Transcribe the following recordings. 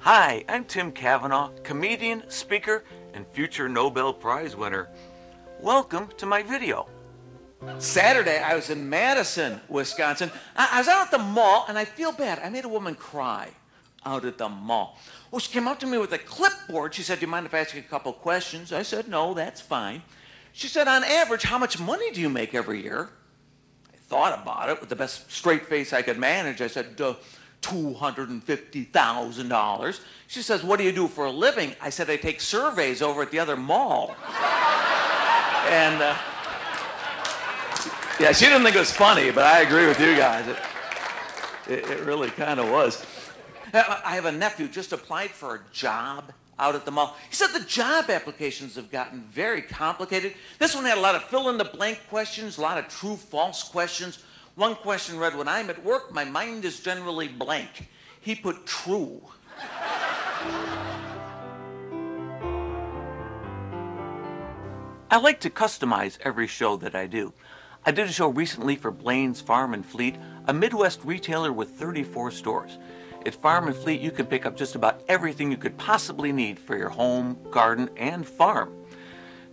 Hi, I'm Tim Cavanagh, comedian, speaker, and future Nobel Prize winner. Welcome to my video. Saturday, I was in Madison, Wisconsin. I was out at the mall, and I feel bad. I made a woman cry out at the mall. Well, she came up to me with a clipboard. She said, "Do you mind if I ask you a couple questions?" I said, "No, that's fine." She said, "On average, how much money do you make every year?" I thought about it with the best straight face I could manage. I said, $250,000. She says, "What do you do for a living?" I said, "I take surveys over at the other mall." And yeah, she didn't think it was funny, but I agree with you guys. It really kind of was. I have a nephew just applied for a job out at the mall. He said the job applications have gotten very complicated. This one had a lot of fill-in-the-blank questions, a lot of true-false questions. One question read, "When I'm at work, my mind is generally blank." He put true. I like to customize every show that I do. I did a show recently for Blaine's Farm and Fleet, a Midwest retailer with 34 stores. At Farm and Fleet, you can pick up just about everything you could possibly need for your home, garden, and farm.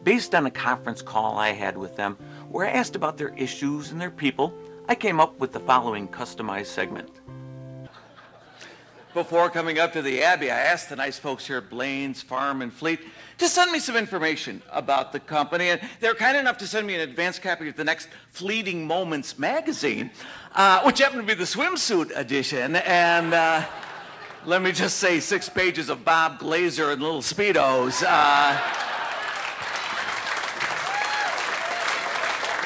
Based on a conference call I had with them, where I asked about their issues and their people, I came up with the following customized segment. Before coming up to the Abbey, I asked the nice folks here at Blaine's Farm and Fleet to send me some information about the company, and they were kind enough to send me an advance copy of the next Fleeting Moments magazine, which happened to be the swimsuit edition, and let me just say, 6 pages of Bob Glazer and little Speedos.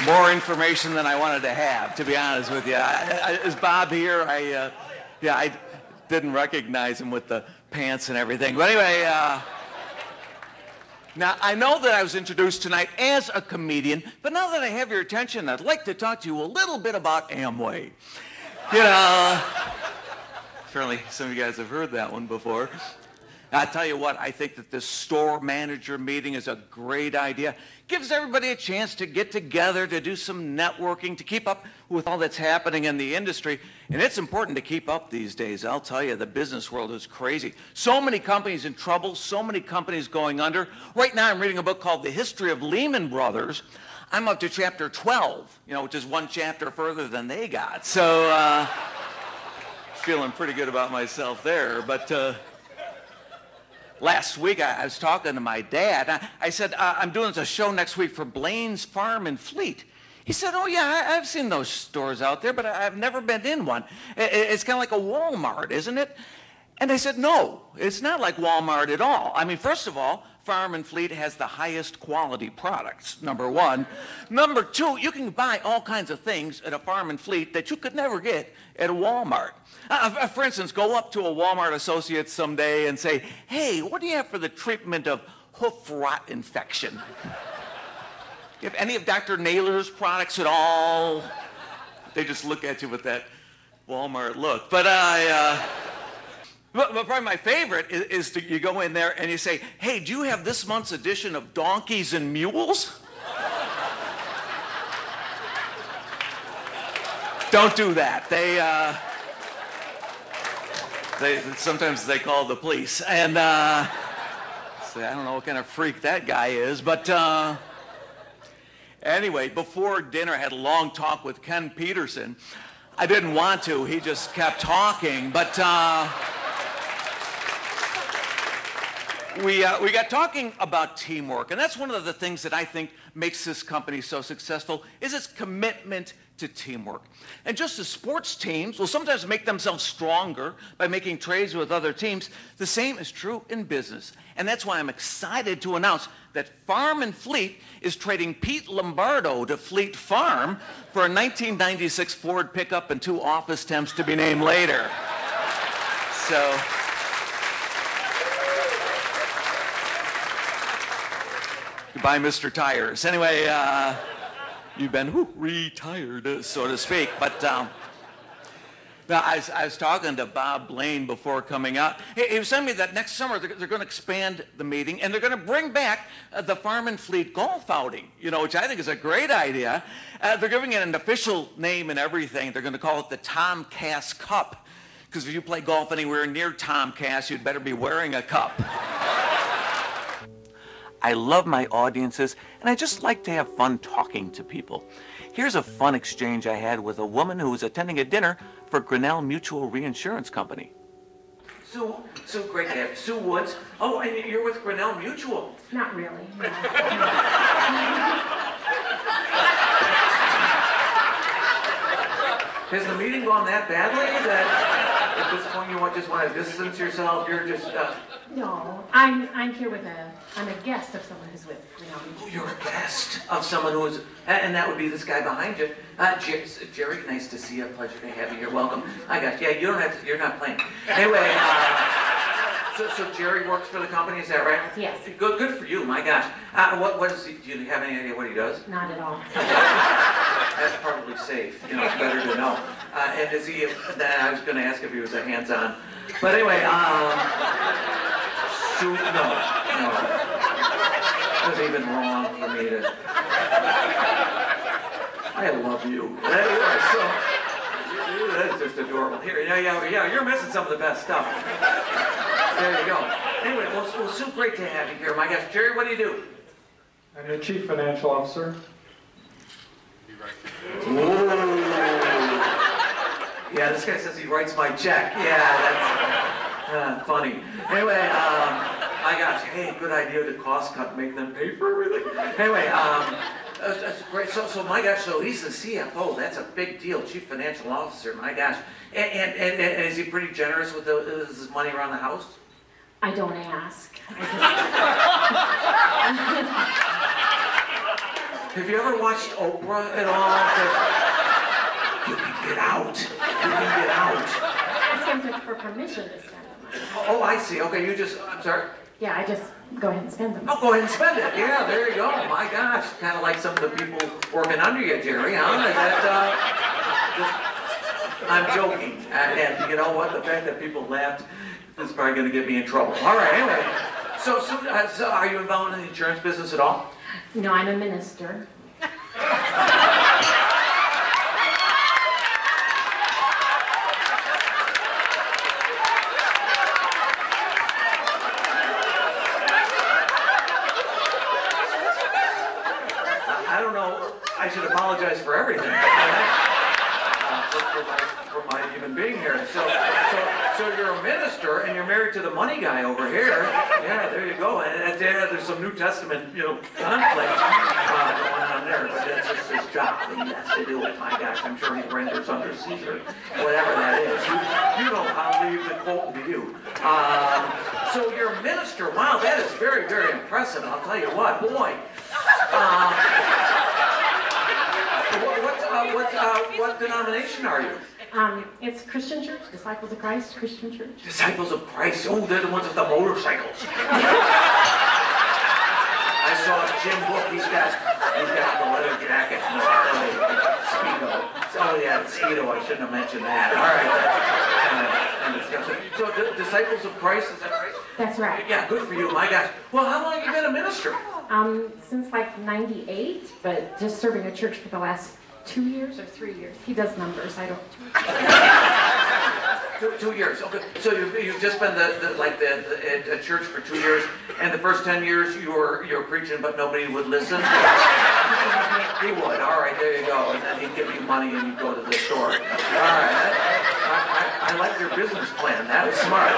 More information than I wanted to have, to be honest with you. Is Bob here? I didn't recognize him with the pants and everything. But anyway, now I know that I was introduced tonight as a comedian, but now that I have your attention, I'd like to talk to you a little bit about Amway. You know, apparently some of you guys have heard that one before. I tell you what, I think that this store manager meeting is a great idea. Gives everybody a chance to get together, to do some networking, to keep up with all that's happening in the industry. And it's important to keep up these days. I'll tell you, the business world is crazy. So many companies in trouble, so many companies going under. Right now I'm reading a book called The History of Lehman Brothers. I'm up to chapter 12, which is one chapter further than they got. So, feeling pretty good about myself there. But last week, I was talking to my dad. I said, "I'm doing a show next week for Blaine's Farm and Fleet." He said, "Oh, yeah, I've seen those stores out there, but I've never been in one. It's kind of like a Walmart, isn't it?" And I said, "No, it's not like Walmart at all. I mean, first of all, Farm and Fleet has the highest quality products, number one. Number two, you can buy all kinds of things at a Farm and Fleet that you could never get at a Walmart. For instance, go up to a Walmart associate someday and say, "Hey, what do you have for the treatment of hoof rot infection? Do you have any of Dr. Naylor's products at all?" They just look at you with that Walmart look. But but probably my favorite is you go in there and you say, "Hey, do you have this month's edition of Donkeys and Mules?" Don't do that. Sometimes they call the police. And say, I don't know what kind of freak that guy is. But anyway, before dinner, I had a long talk with Ken Peterson. I didn't want to. He just kept talking. But we got talking about teamwork, and that's one of the things that I think makes this company so successful is its commitment to teamwork. And just as sports teams will sometimes make themselves stronger by making trades with other teams, the same is true in business. And that's why I'm excited to announce that Farm and Fleet is trading Pete Lombardo to Fleet Farm for a 1996 Ford pickup and 2 office temps to be named later. So goodbye, Mr. Tires. Anyway, you've been retired, so to speak. But now, I was talking to Bob Blaine before coming out. He was telling me that next summer they're going to expand the meeting, and they're going to bring back the Farm and Fleet golf outing, which I think is a great idea. They're giving it an official name and everything. They're going to call it the Tom Cass Cup. Because if you play golf anywhere near Tom Cass, you'd better be wearing a cup. I love my audiences, and I just like to have fun talking to people. Here's a fun exchange I had with a woman who was attending a dinner for Grinnell Mutual Reinsurance Company. So great to have you. Sue Woods. Oh, and you're with Grinnell Mutual. Not really. No. Has the meeting gone that badly that at this point you just want to distance yourself? You're just... No, I'm here with I'm a guest of someone who's with Grinnell Mutual. Oh, you're a guest of someone who is... And that would be this guy behind you. Jerry, nice to see you. Pleasure to have you here. Welcome. I got you. Yeah, you don't have to... You're not playing. Anyway, so Jerry works for the company, is that right? Yes. Good for you, my gosh. What is he... Do you have any idea what he does? Not at all. That's probably safe. You know, it's better to know. And is he... I was going to ask if he was a hands-on. But anyway, no. It was even wrong for me to... I love you. That's just adorable. Here, yeah, you're missing some of the best stuff. There you go. Anyway, well, Sue, great to have you here. My gosh, Jerry, what do you do? I'm your Chief Financial Officer. Ooh. Yeah, this guy says he writes my check. Yeah, that's funny. Anyway, I got you. Hey, good idea to cost cut, make them pay for everything. Anyway, that's great. So my gosh, so he's the CFO. That's a big deal, Chief Financial Officer. My gosh, and is he pretty generous with his money around the house? I don't ask. Have you ever watched Oprah at all? You can get out. You can get out. Ask him for permission to spend the money. Oh, I see. Okay, I'm sorry. Yeah, I just go ahead and spend them. Oh, go ahead and spend it. Yeah, there you go. My gosh, kind of like some of the people working under you, Jerry, huh? Is that, I'm joking. And you know what? The fact that people laughed is probably going to get me in trouble. All right, anyway. So are you involved in the insurance business at all? No, I'm a minister. I don't know. I should apologize for everything. For my even being here. So you're a minister and you're married to the money guy over here. Yeah, there you go. And there's some New Testament, conflict going on there. But that's just his job. He has to do it. My gosh, I'm sure he renders under seizure, whatever that is. You know how we usually quote to you. So you're a minister. Wow, that is very, very impressive. I'll tell you what, boy. What denomination are you? It's Christian Church, Disciples of Christ, Christian Church. Disciples of Christ. Oh, they're the ones with the motorcycles. I saw Jim Book. He's got the leather jacket and the Harley Speedo. Oh yeah, Speedo. I shouldn't have mentioned that. All right. So Disciples of Christ, is that right? That's right. Yeah, good for you. My gosh. Well, how long have you been a minister? Since like '98, but just serving a church for the last 2 years or 3 years. He does numbers. I don't. 2 years. Okay. So you've just been a church for 2 years, and the first 10 years you were preaching, but nobody would listen. He would. All right. There you go. And then he'd give you money, and you'd go to the store. All right. I like your business plan. That was smart.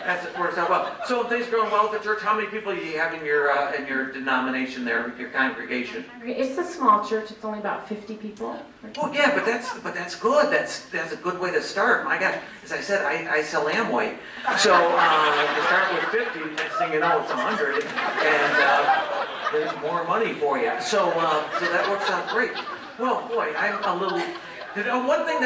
That's works out well. So things going well with the church. How many people do you have in your denomination there, your congregation? It's a small church. It's only about 50 people. Oh yeah, but that's good. That's a good way to start. My gosh, as I said, I sell Amway. So you start with 50. Next thing you know, it's 100, and there's more money for you. So that works out great. Well, boy, I'm a little. One thing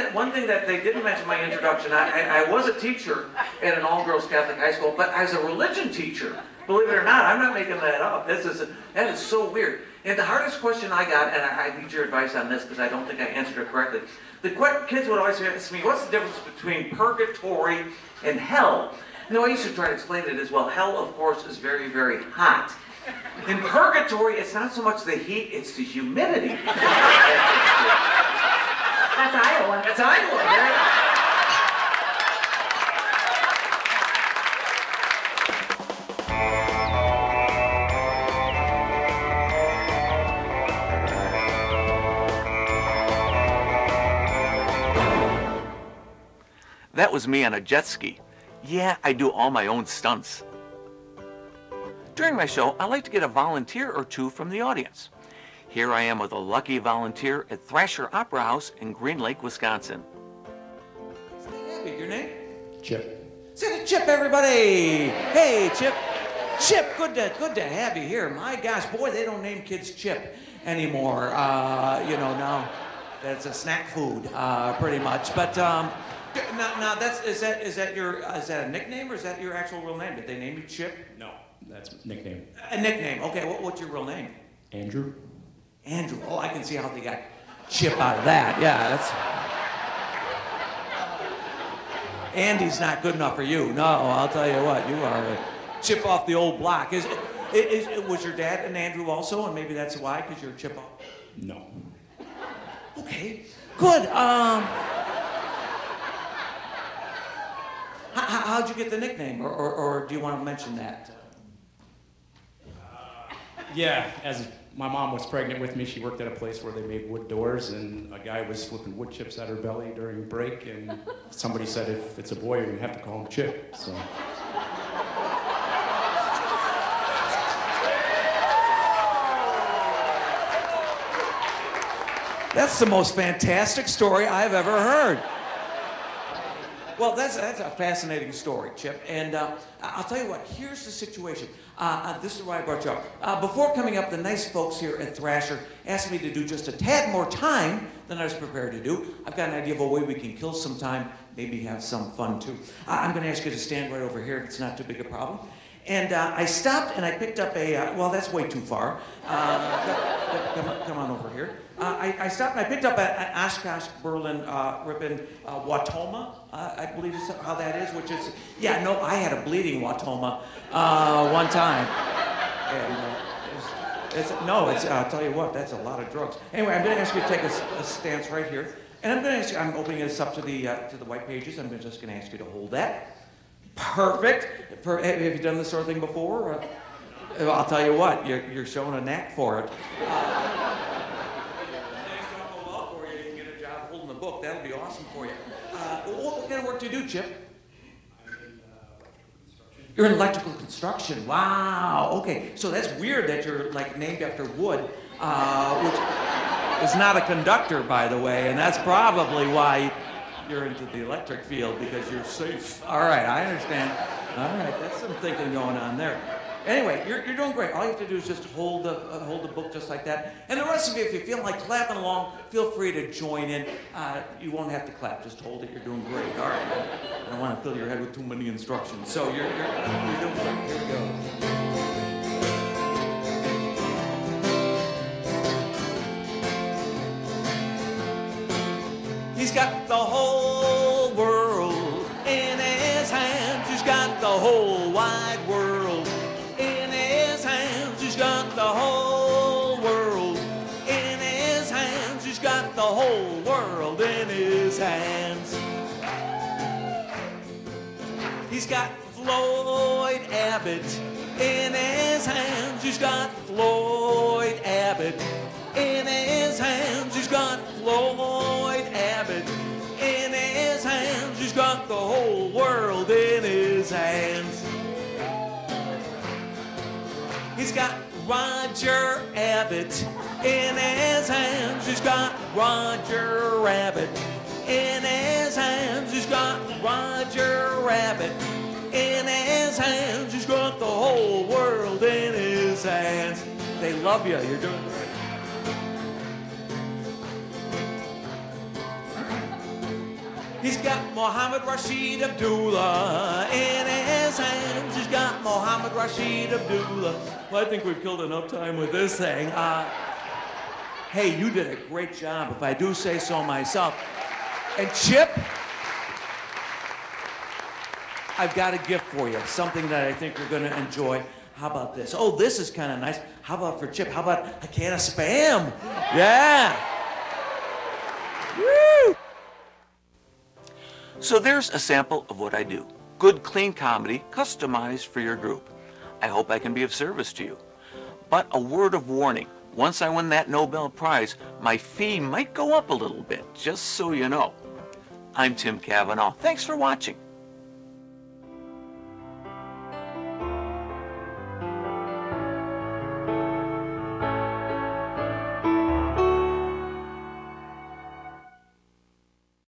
that they didn't mention in my introduction, I was a teacher at an all-girls Catholic high school, but I was a religion teacher. Believe it or not, I'm not making that up. That is so weird. And the hardest question I got, and I need your advice on this because I don't think I answered it correctly. The kids would always ask me, what's the difference between purgatory and hell? I used to try to explain it as well. Hell, of course, is very, very hot. In purgatory, it's not so much the heat, it's the humidity. That's Iowa. That's Iowa. That was me on a jet ski. Yeah, I do all my own stunts. During my show, I like to get a volunteer or two from the audience. Here I am with a lucky volunteer at Thrasher Opera House in Green Lake, Wisconsin. Your name? Chip. Say to Chip, everybody. Hey, Chip. Chip, good to have you here. My gosh, boy, they don't name kids Chip anymore. You know, now that's a snack food, pretty much. But now is that a nickname or is that your actual real name? Did they name you Chip? No, that's nickname. A nickname. Okay, what's your real name? Andrew. Andrew. Oh, I can see how they got Chip out of that. Yeah, that's. Andy's not good enough for you. No, I'll tell you what, you are a Chip off the old block. Was your dad an Andrew also, and maybe that's why, because you're a Chip off? No. Okay, good. How'd you get the nickname, or do you want to mention that? Yeah, as my mom was pregnant with me, she worked at a place where they made wood doors, and a guy was slipping wood chips out her belly during break, and somebody said, if it's a boy, you're going to have to call him Chip, so. That's the most fantastic story I've ever heard. Well, that's a fascinating story, Chip. And I'll tell you what, here's the situation. This is why I brought you up. Before coming up, the nice folks here at Thrasher asked me to do just a tad more time than I was prepared to do. I've got an idea of a way we can kill some time, maybe have some fun too. I'm going to ask you to stand right over here. It's not too big a problem. And I stopped and I picked up a, well, that's way too far. Come on over here. I stopped and I picked up an Oshkosh Berlin ribbon Watoma, I believe is how that is, which is, yeah, no, I had a bleeding Watoma one time. And I'll tell you what, that's a lot of drugs. Anyway, I'm going to ask you to take a stance right here. And I'm going to ask you, I'm opening this up to the white pages. I'm just going to ask you to hold that. Perfect. Have you done this sort of thing before? I'll tell you what, you're showing a knack for it. Things don't go well for you. You can get a job holding a book. That'll be awesome for you. What kind of work do you do, Chip? I'm in electrical construction. You're in electrical construction. Wow. Okay. So that's weird that you're like named after wood, which is not a conductor, by the way, and that's probably why you're into the electric field, because you're safe. All right, I understand. All right, that's some thinking going on there. Anyway, you're doing great. All you have to do is just hold the book just like that. And the rest of you, if you feel like clapping along, feel free to join in. You won't have to clap. Just hold it. You're doing great. All right. I don't want to fill your head with too many instructions. So you're doing great. Here we go. He's got the whole world in his hands. He's got the whole wide world in his hands. He's got the whole world in his hands. He's got the whole world in his hands. He's got Floyd Abbott in his hands. He's got Floyd Abbott in his hands. He's got Floyd Abbott in his hands. He's got the whole world in his hands. He's got Roger Abbott in his hands. He's got Roger Abbott in his hands. He's got Roger Abbott in his hands. He's got the whole world in his hands. They love you. You're doing great. He's got Mohammed Rashid Abdullah in his hands. He's got Mohammed Rashid Abdullah. Well, I think we've killed enough time with this thing. Hey, you did a great job, if I do say so myself. And Chip, I've got a gift for you, something that I think you're going to enjoy. How about this? Oh, this is kind of nice. How about for Chip? How about a can of Spam? Yeah. Woo! So there's a sample of what I do. Good, clean comedy, customized for your group. I hope I can be of service to you. But a word of warning, once I win that Nobel Prize, my fee might go up a little bit, just so you know. I'm Tim Cavanagh. Thanks for watching.